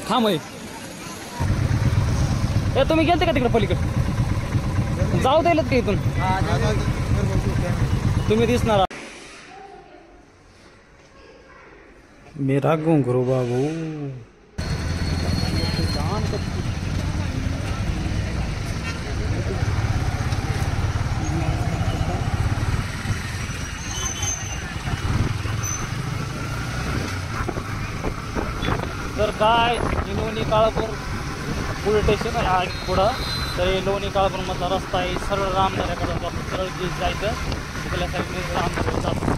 थांब हे तुम्ही गेलते का तिकडे पलीकडे जाऊ द्यायला का इथून तुम्ही दिसणार मेरा घुंगरू बाबू तर काय लोणी काळापूर पोलीस स्टेशन आहे पुढं तर हे लोणी काळापूर मधला रस्ता आहे सरळ रामदऱ्याकडून जातो सरळ जायचं तिकडल्या साईडने रामदऱ्याकडे जातो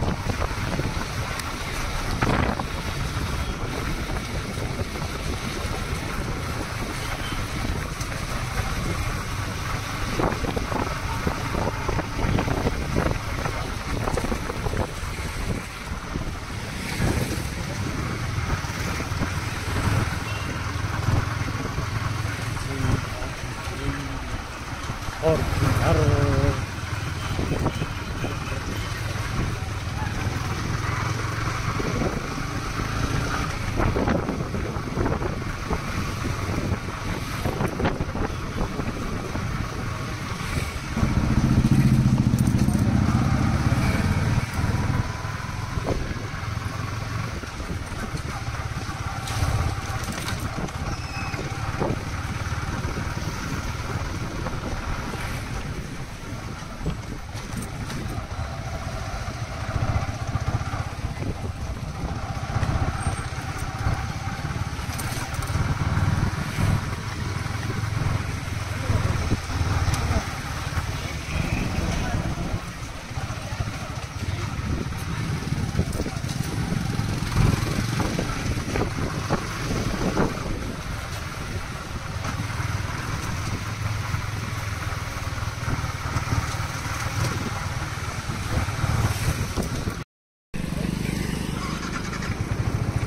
और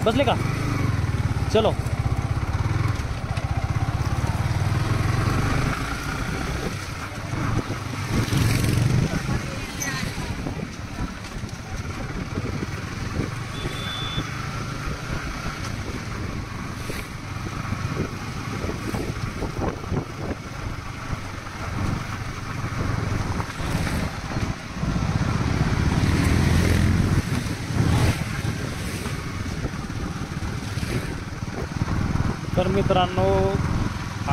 बसले का चलो तर मित्रांनो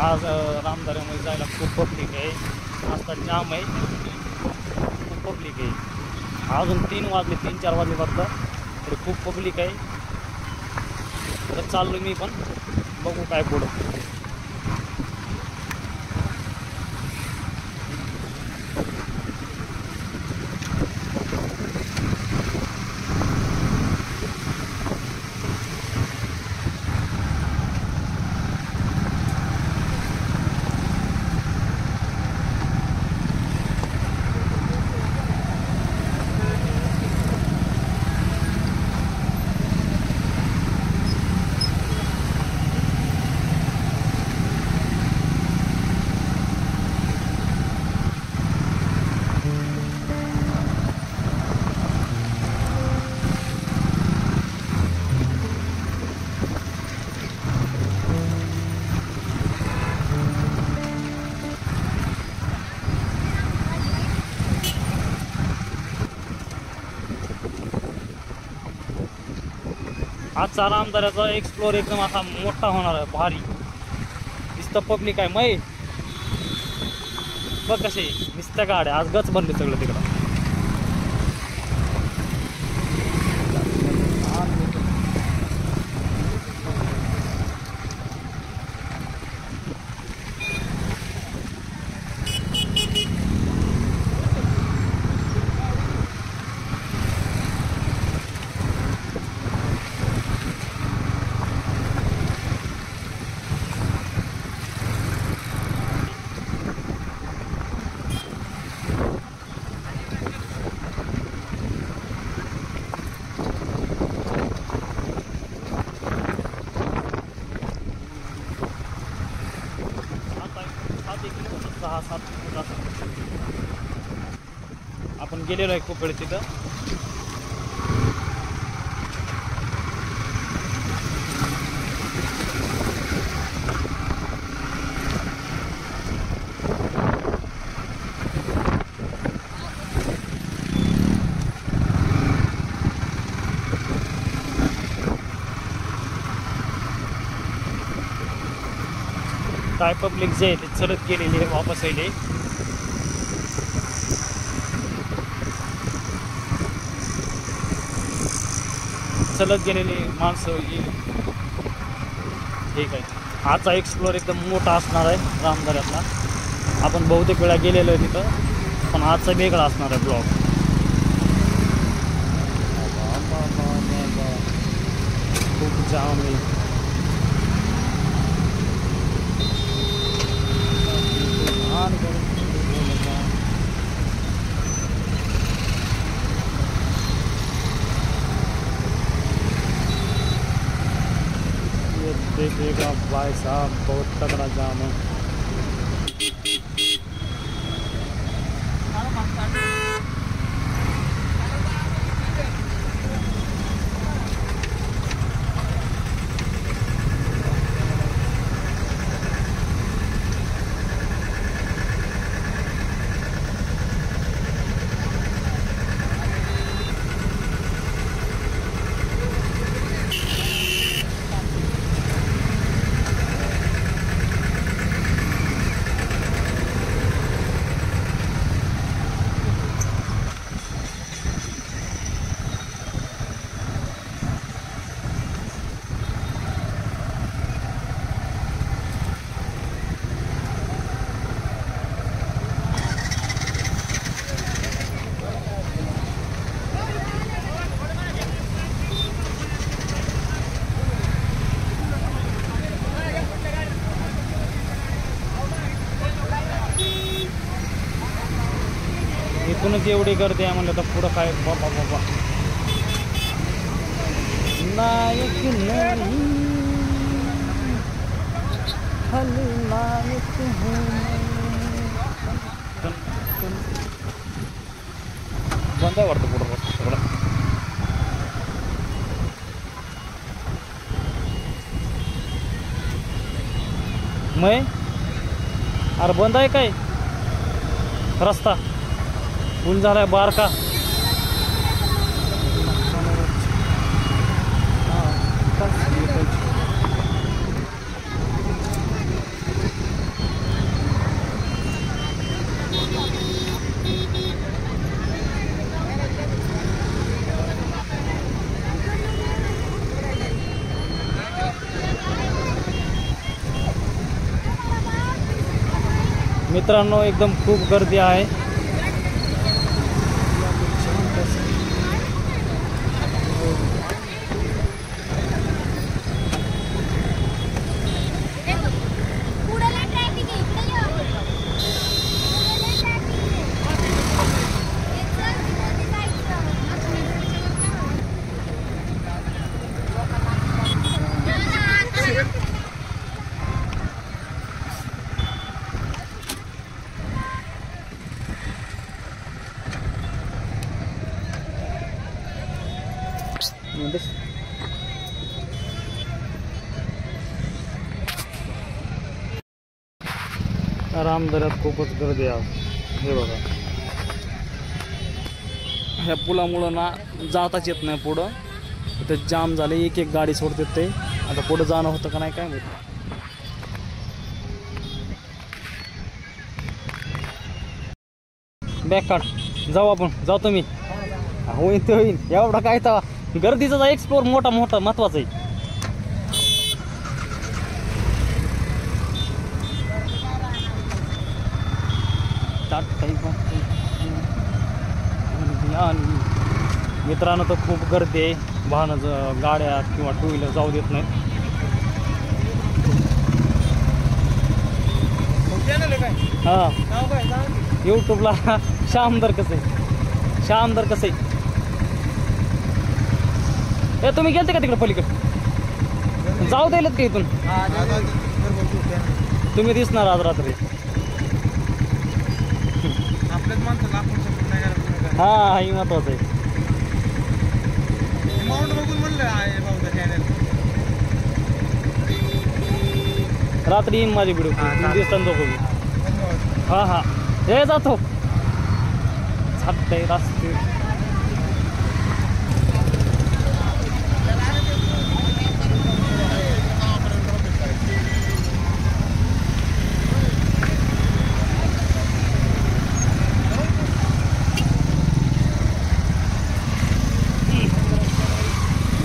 आज रामदऱ्यामध्ये जायला खूप पब्लिक आहे आता जाम आहे खूप पब्लिक आहे अजून 3 वाजले 3-4 वाजले फक्त तरी खूप पब्लिक आहे तर चाललो मी पण बघू काय पुढं आजचा रामदऱ्याचा एक्सप्लोर एकदम असा मोठा होणार आहे भारी नुसतं पब्लिक आहे मै बघ कसे नुसत्या गाड्या आज गच बनले सगळं तिकडं आपण गेलेलो आहे खूप वेळ तिथं काय पब्लिक जे आहे ते चलत गेलेली आहे वापस येईल. चलत गेलेली माणसं येईल. ठीक आहे. आजचा एक्सप्लोअर एकदम मोठा असणार आहे रामदऱ्यातला. आपण बहुतेक वेळा गेलेलो आहे तिथं, पण आजचा वेगळा असणार आहे ब्लॉग. खूप जाम आहे. देखिएगा भाई साहब, बहुत तगड़ा जाम है. इथूनच एवढी गर्दी आहे म्हणलं तर पुढं काय बाबा बाबा. नायक नाही खलनायक हूं. बंद आहे वाटतं पुढं सगळं. मै अरे बंद आहे काय रस्ता. फुल झालाय बारका. मित्रांनो एकदम खूप गर्दी आहे. रामदऱ्यात खूपच गर्दी आहे. हे बघा, ह्या पुलामुळं ना जाताच येत नाही पुढं. इथं जाम झाले, एक एक गाडी सोडते ते. आता पुढं जाणं होतं का नाही काय माहिती. बॅक काढ, जाऊ आपण, जाऊ तुम्ही. होईन ते होईन, एवढा काय तर गर्दीचा एक्सप्लोर मोठा मोठा महत्वाचा आहे. मित्रांनो तर खूप गर्दी आहे. वाहनं गाड्या किंवा टू व्हीलर जाऊ देत नाहीत. हां, यूट्यूबला श्यामदर कसं आहे, श्यामदर कसं आहे. ए तुम्ही गेलते का तिकडे पलीकडे, जाऊ द्यायलेत का इथून. तुम्ही दिसणार आज रात्री. हा, ही महत्वाचं आहे. रात्री येईन माझी व्हिडिओ, दिसताना दोघं. हा हा, हे जातो झाटतंय रस्ते.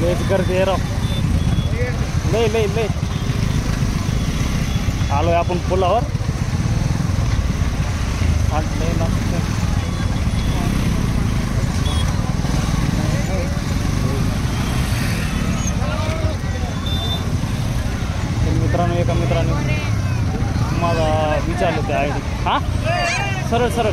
लयच गर्दी आहे राव, लय लय लय. आलोय आपण पुलावर. मित्रांनो, एका मित्राने मला विचारलं ते आय डी. हां, सरळ सरळ.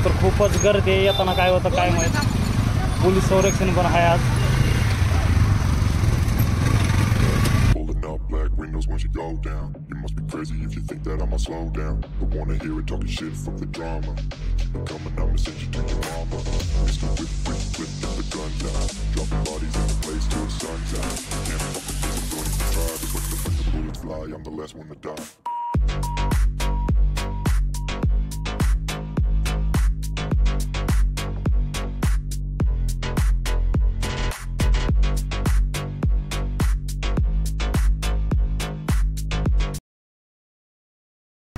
तर खूपच गर्दी आहे. येताना काय होतं काय माहीत. पोलीस संरक्षण पण आहे आज. Black windows once you go down. You must be crazy if you think that I'ma slow down. Don't wanna hear it talking shit, fuck the drama. Keep it coming, I'ma send you to your mama. Mr. Whip, whip, whip, get the guns out. Dropping bodies in the place till the sun's out. Can't fuck with this, I'm going to try. Because when the bullets fly, I'm the last one to die.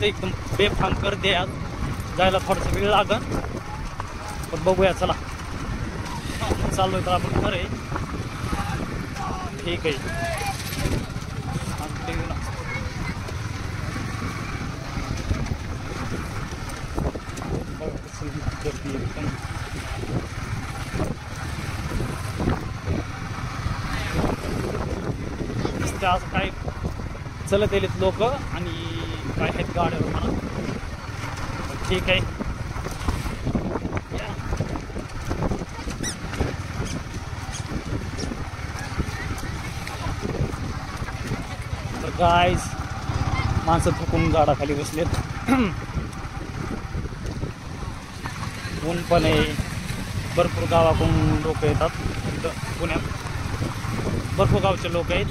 एकदम बेफाम गर्दी आहे आज. जायला थोडासा वेळ लागन, पण बघूया. चला, चाललोय तर आपण खरं आहे. ठीक आहे. गर्दी एकदम. असं काय चलत येलेत लोक आणि काय आहेत गाड्यावर म्हणा. ठीक आहे. तर गाईज, माणसं थकून झाडाखाली बसलेत. ऊन पण आहे. भरपूर गावाकडून लोक येतात इथं पुण्यात. भरपूर गावचे लोक आहेत.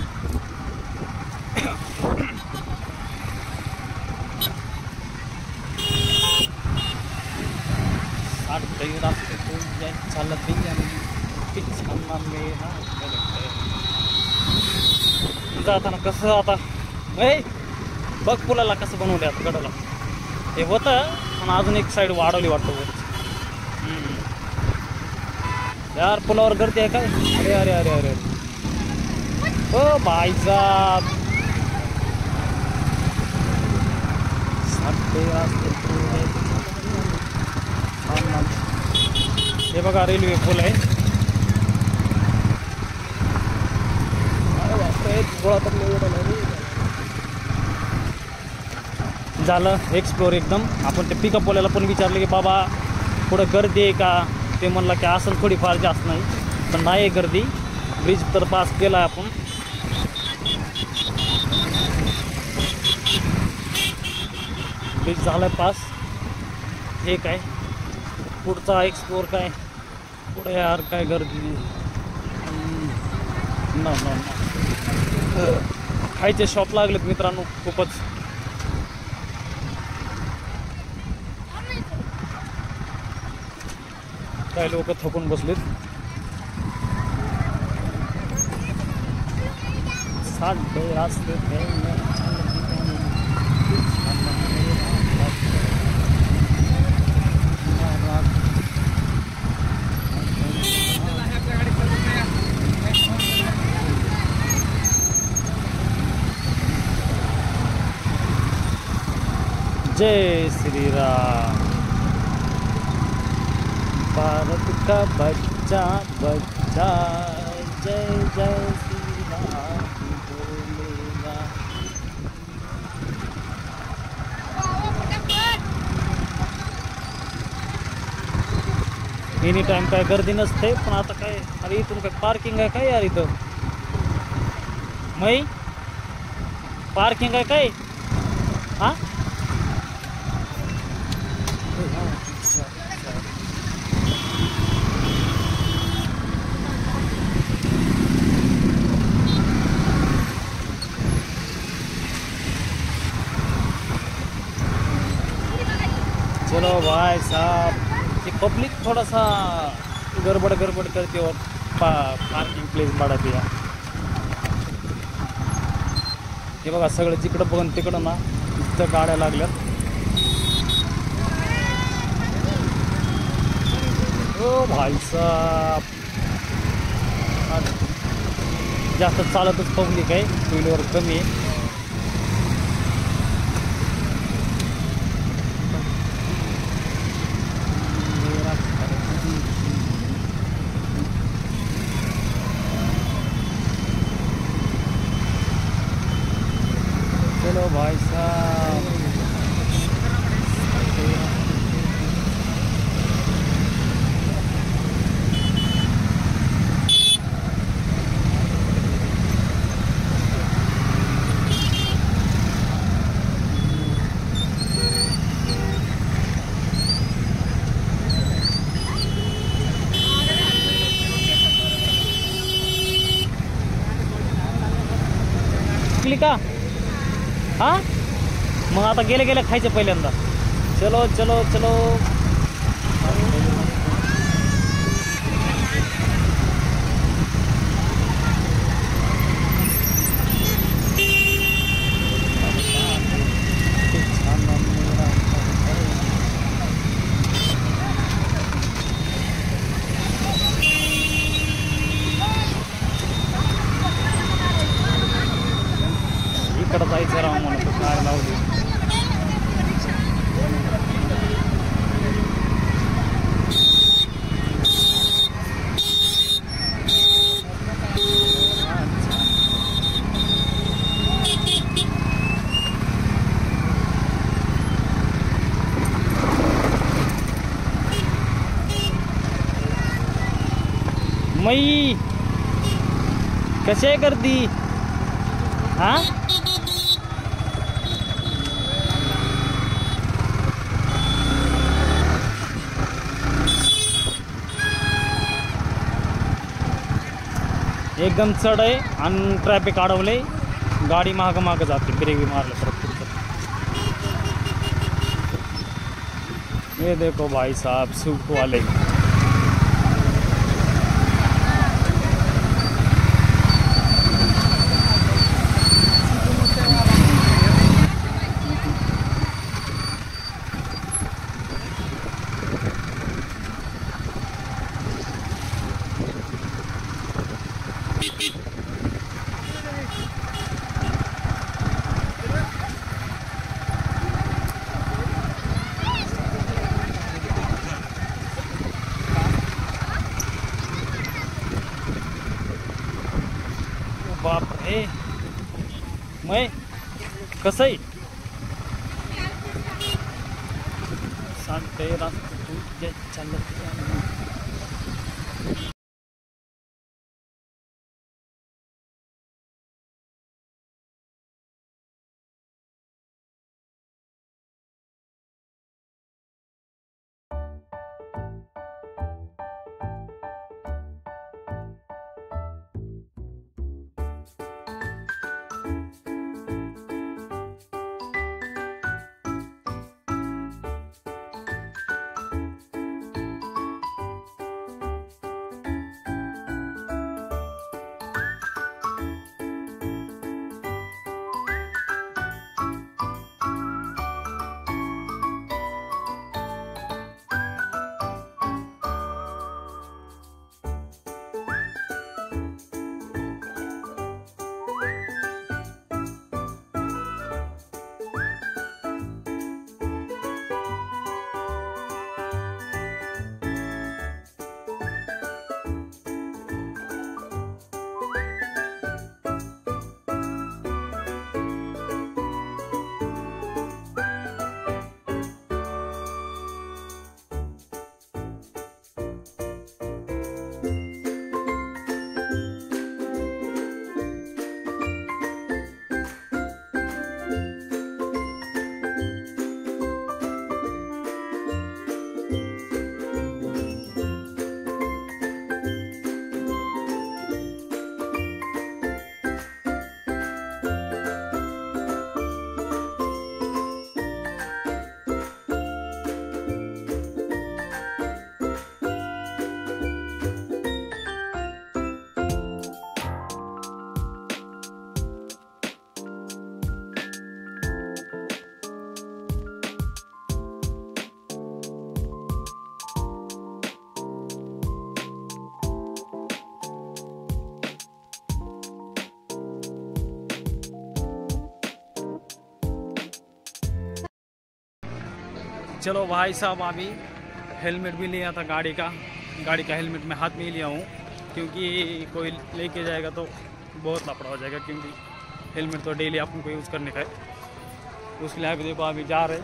जाताना कसं आता बघ पुलाला कसं बनवलं आता गडाला. हे होतं पण अजून एक साईड वाढवली वाटतं. यार पुलावर गर्दी आहे काय. अरे अरे अरे अरे ओ भाईसाब. हे बघा रेल्वे पूल आहे. झालं एक्सप्लोर एकदम. आपण ते पिकअप वाल्याला पण विचारलं की बाबा पुढं गर्दी आहे का. ते म्हणलं की असं थोडीफार जास्त नाही, पण नाही गर्दी. ब्रिज तर पास केला आपण. ब्रिज झालाय पास. हे काय पुढचा एक्सप्लोर काय पुढे यार काय गर्दी. खायचे शॉप लागलेत मित्रांनो खूपच. काही लोक थकून बसलेत. जय श्री राम. भारत का बच्चा बच्चा जय जय श्री राम बोलेगा. एनी टाइम काय गर्दी नसते, पण आता काय. अरे इथून काय पार्किंग आहे काय यार इथं. मै पार्किंग आहे काय. हां चलो भाई साहब. ये पब्लिक थोड़ा सा गड़बड़ करती और पार्किंग प्लेस बडा या हे बघा सगळं जिकडं बघून तिकडं ना इथं गाड्या लागल्यात. ओ भाई साहब जास्त चालतच पब्लिक आहे, टू व्हीलर कमी आहे. चलो भाई साहब का हा मग आता गेले गेले खायचे पहिल्यांदा. चलो चलो चलो इकडं जायचं राव म्हणून काय लावली. मई कसे करती हा एकदम चढ आहे आणि ट्रॅफिक अडवले, गाडी मागं मागं जाते ब्रेक मारलं तर. ये देखो भाई साहब स्विफ्ट वाले बाप रे. मैं कसं आहे सांगते रास्ता चालत. चलो भाई साहब, अभी हेलमेट भी लिया था गाड़ी का हेलमेट मैं हाथ में ही लिया हूँ, क्योंकि कोई लेके जाएगा तो बहुत लापड़ा हो जाएगा, क्योंकि हेलमेट तो डेली अपन को यूज़ करने का है। उसके लिए अभी देखो अभी जा रहे,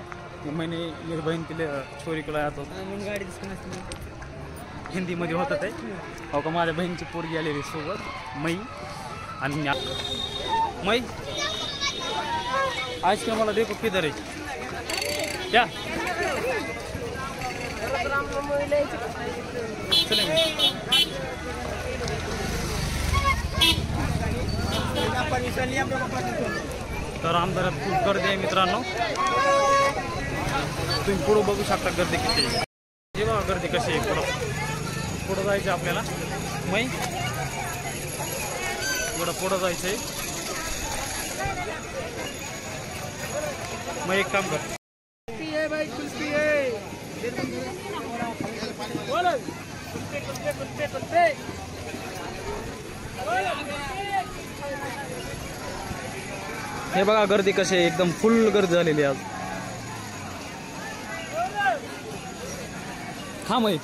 तो मैंने मेरी बहन के लिए छोरी को लाया तो गाडी हिंदीमध्ये होतं ते हो का, माझ्या बहिणीची पोरगी आलेली सोबत मै आणि मै आजकाल मला देखो किधर है क्या तर आमदारात खूप गर्दी आहे मित्रांनो, तुम्ही पुढं बघू शकता गर्दी किती आहे। हे बघा गर्दी कशी आहे, पुढं जायचं आपल्याला, मै पुढं जायचं आहे। मग एक काम कर, हे बघा गर्दी कशी आहे, एकदम फुल गर्दी झालेली आज। हा मै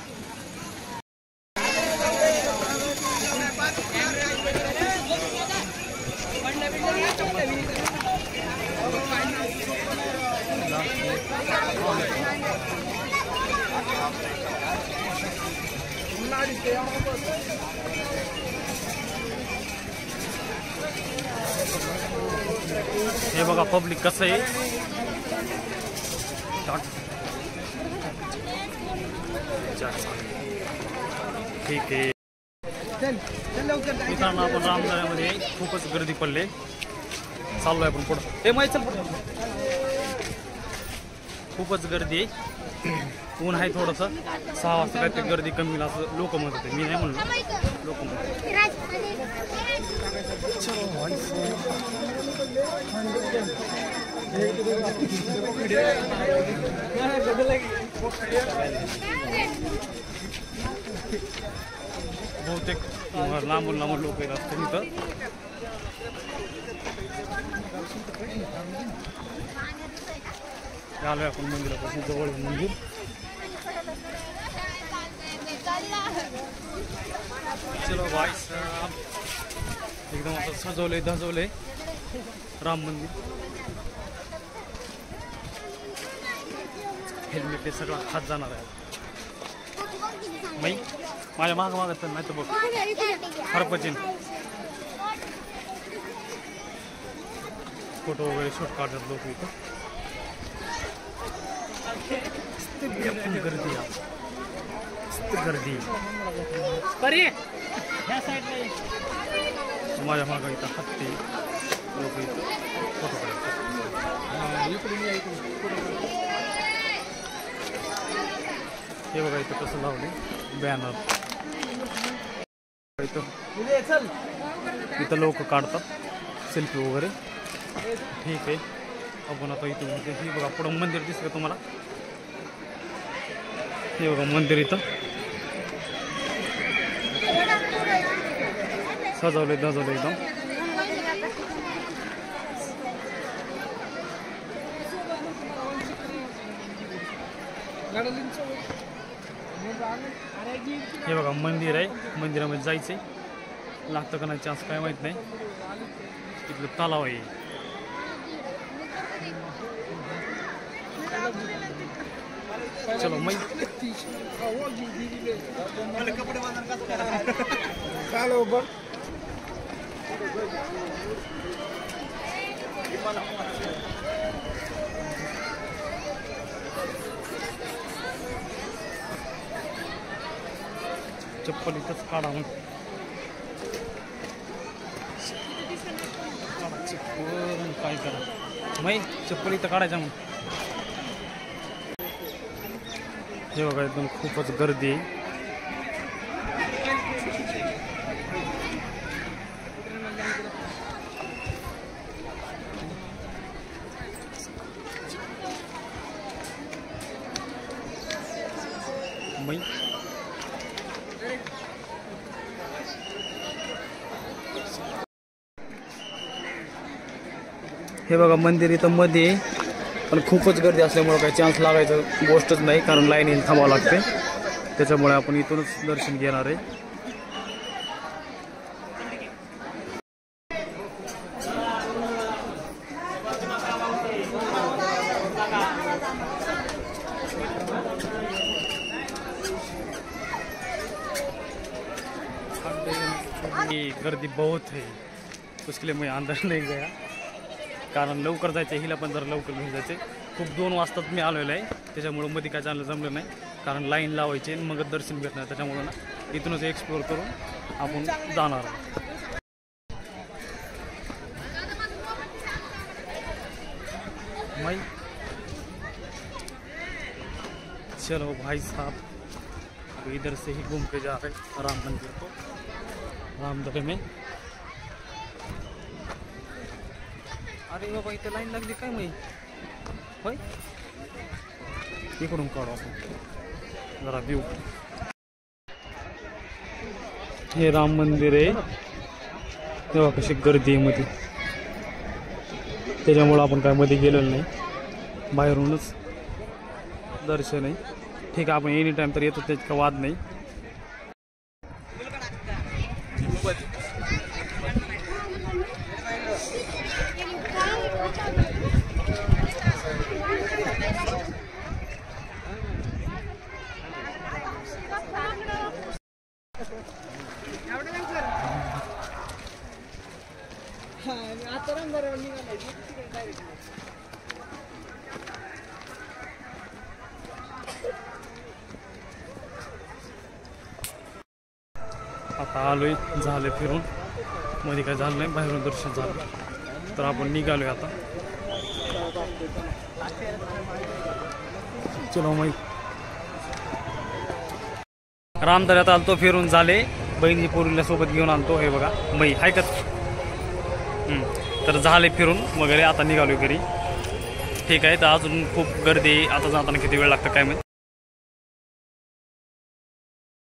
हे बघा पब्लिक कसं आहे, ठीक आहे मित्रांनो, आपण रामदाऱ्यामध्ये खूपच गर्दी पडले, चाललोय आपण पुढं। हे माहीत चल पुढे, खूपच गर्दी आहे, ऊन आहे थोडंसं, 6 वाजता काय ते गर्दी कमी असं लोक म्हणत होते, मी नाही म्हणलो, लोक म्हणत। बहुतेक लांबून लांबून लोक येत असतील इथं। आलोय आपण मंदिरापासून, जवळ मंदिर, चलो भाई साहब, एकदम असं सजवलंय धजवलंय राम मंदिर। हेल्मेट ते सगळं हात जाणार आहे, माई माझ्या मागं तर नाही तर बघ हरपचिन फोटो वगैरे शूट काढतात लोक इथं। गर्दी गर्दी माझ्या मागं इथं हत्ती लोक इथं फोटो काढतात। हे बघा इथं कसं लावले बॅनर, इथं लोक काढतात सेल्फी वगैरे, ठीक आहे। आपण आता इथं ही बघा पुढं मंदिर दिसलं तुम्हाला, हे बघा मंदिर इथं सजवले धजवले एकदम। हे बघा मंदिर आहे, मंदिरामध्ये जायचंय, लागतं का नाही चान्स काय माहित नाही, इथलं तलाव आहे। चलो मैं चप्पल इथंच काढा मग, काय करा मै चप्पल इथं काढायचं मग। हे बघा एकदम खूपच गर्दी आहे, मै हे बघा मंदिर इथं मध्ये, पण खूपच गर्दी असल्यामुळं काही चान्स लागायचं गोष्टच नाही, कारण लाईन थांबावं लागते. त्याच्यामुळे आपण इथूनच दर्शन घेणार आहे. गर्दी बहुत है, उसके लिए मैं अंदर नहीं गया, कारण लवकर जायचं. हिला पण जरा लवकर घेऊन जायचे. खूप 2 वाजताच मी आलेलो आहे, त्याच्यामुळं मध्ये काय चाललं जमलं नाही, कारण लाईन लावायची आणि मग दर्शन भेटणार. त्याच्यामुळं ना इथूनच एक्सप्लोर करून आपण जाणार. भाई चलो भाई साहब, तो इधर से ही घूम के जा रहे राम मंदिर को, रामदरे में. अरे बाबा इथे लाईन लागली काय माहिती. होय इकडून काढू आपण जरा व्ह्यू. हे राम मंदिर आहे, तेव्हा कशी गर्दी आहे मध्ये, त्याच्यामुळं आपण काय मध्ये गेलेलो नाही, बाहेरूनच दर्शन आहे. ठीक आहे, आपण एनी टाइम तर येतो, त्याचा वाद नाही. आता आलोय, झालं फिरून, मध्ये काय झालं नाही, बाहेरून दर्शन झालं, तर आपण निघालोय आता. चलो मग रामदऱ्यात आलतो, फिरून झाले. बहिणी पोरीला सोबत घेऊन आलतो, हे बघा मै हाय का. तर झाले फिरून वगैरे, आता निघालोय घरी. ठीक आहे, तर अजून खूप गर्दी, आता जाताना किती वेळ लागतं काय माहिती.